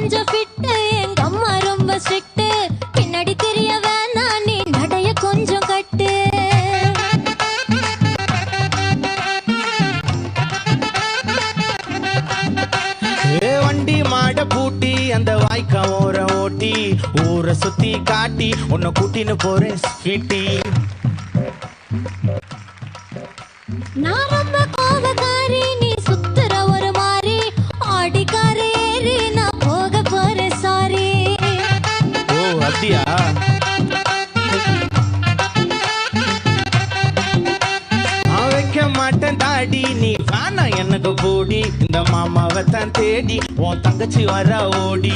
கொஞ்சம் ஃபிட்டு எங்க அம்மா ரொம்ப ஸ்ட்ரிக்ட் பின்னாடி தெரிய வேணா நீ நடைய கொஞ்சம் கட்டு வண்டி மாட பூட்டி அந்த வாய்க்கா ஓர ஓட்டி ஊரை சுத்தி காட்டி உன்னை கூட்டின்னு போறேன் ஸ்வீட்டி நான் ரொம்ப கோபக்காரி நீ சுத்துற ஒரு மாதிரி ஆடிக்கார ஏறி நான் போக போறேன் சாரி ஓ அப்படியா வைக்க மாட்டேன் தாடி நீ வேணா எனக்கு போடி இந்த மாமாவை தான் தேடி உன் தங்கச்சி வர ஓடி